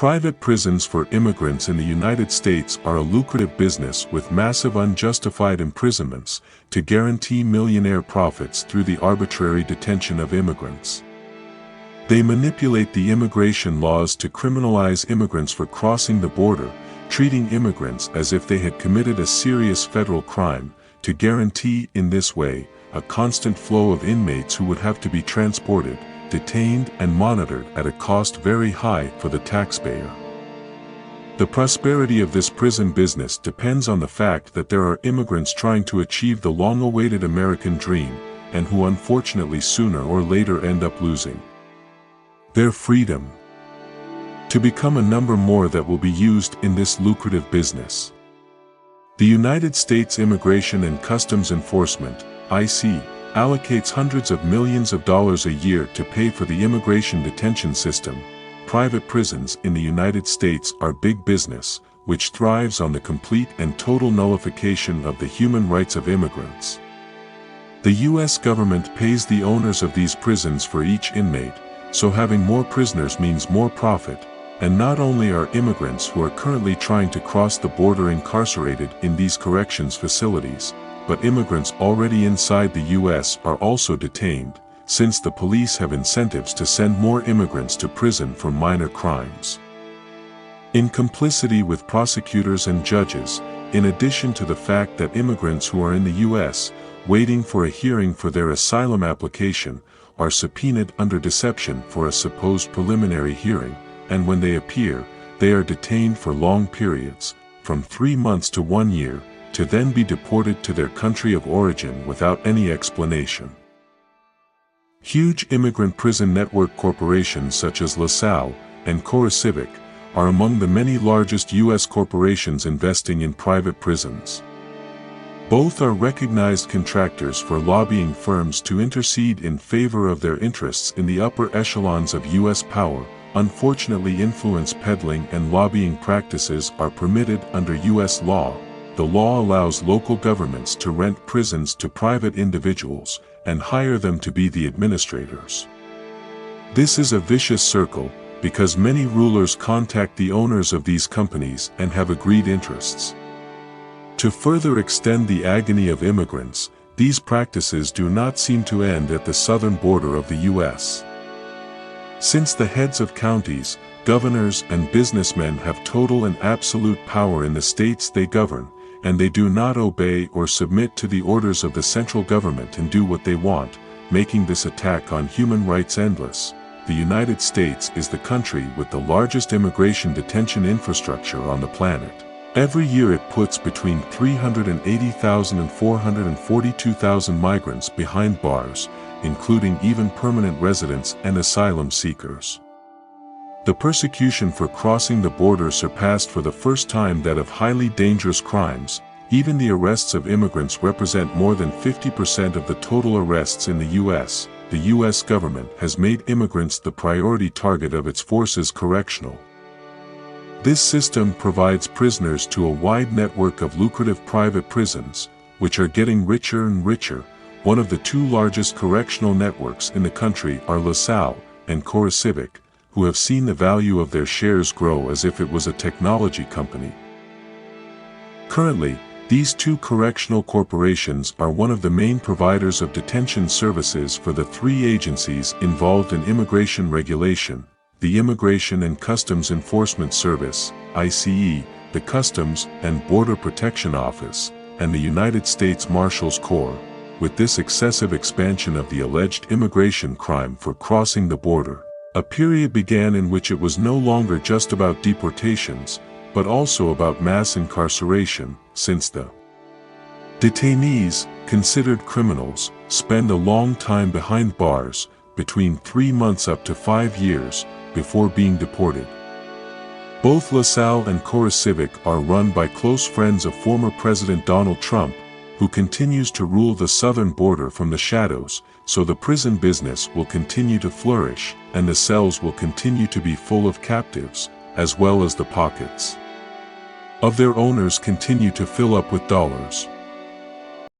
Private prisons for immigrants in the United States are a lucrative business with massive unjustified imprisonments to guarantee millionaire profits through the arbitrary detention of immigrants. They manipulate the immigration laws to criminalize immigrants for crossing the border, treating immigrants as if they had committed a serious federal crime, to guarantee, in this way, a constant flow of inmates who would have to be transported, detained and monitored at a cost very high for the taxpayer. The prosperity of this prison business depends on the fact that there are immigrants trying to achieve the long-awaited American dream, and who unfortunately sooner or later end up losing their freedom to become a number more that will be used in this lucrative business. The United States Immigration and Customs Enforcement, IC, allocates hundreds of millions of dollars a year to pay for the immigration detention system. Private prisons in the United States are big business, which thrives on the complete and total nullification of the human rights of immigrants. The U.S. government pays the owners of these prisons for each inmate, so having more prisoners means more profit, and not only are immigrants who are currently trying to cross the border incarcerated in these corrections facilities, but immigrants already inside the U.S. are also detained, since the police have incentives to send more immigrants to prison for minor crimes. In complicity with prosecutors and judges, in addition to the fact that immigrants who are in the U.S., waiting for a hearing for their asylum application, are subpoenaed under deception for a supposed preliminary hearing, and when they appear, they are detained for long periods, from 3 months to 1 year, to then be deported to their country of origin without any explanation. Huge immigrant prison network corporations such as LASALLE and CORECIVIC are among the many largest U.S. corporations investing in private prisons. Both are recognized contractors for lobbying firms to intercede in favor of their interests in the upper echelons of U.S. power. Unfortunately, influence peddling and lobbying practices are permitted under U.S. law. The law allows local governments to rent prisons to private individuals and hire them to be the administrators. This is a vicious circle, because many rulers contact the owners of these companies and have agreed interests. To further extend the agony of immigrants, these practices do not seem to end at the southern border of the U.S. Since the heads of counties, governors and businessmen have total and absolute power in the states they govern, and they do not obey or submit to the orders of the central government and do what they want, making this attack on human rights endless. The United States is the country with the largest immigration detention infrastructure on the planet. Every year it puts between 380,000 and 442,000 migrants behind bars, including even permanent residents and asylum seekers. The persecution for crossing the border surpassed for the first time that of highly dangerous crimes. Even the arrests of immigrants represent more than 50% of the total arrests in the U.S. The U.S. government has made immigrants the priority target of its forces correctional. This system provides prisoners to a wide network of lucrative private prisons, which are getting richer and richer. One of the two largest correctional networks in the country are LASALLE and CORECIVIC, who have seen the value of their shares grow as if it was a technology company. Currently, these two correctional corporations are one of the main providers of detention services for the three agencies involved in immigration regulation: the Immigration and Customs Enforcement Service, ICE, the Customs and Border Protection Office, and the United States Marshals Corps. With this excessive expansion of the alleged immigration crime for crossing the border, a period began in which it was no longer just about deportations, but also about mass incarceration, since the detainees, considered criminals, spend a long time behind bars, between 3 months up to 5 years, before being deported. Both LASALLE and CORECIVIC are run by close friends of former President Donald Trump, who continues to rule the southern border from the shadows, so the prison business will continue to flourish, and the cells will continue to be full of captives, as well as the pockets of their owners continue to fill up with dollars.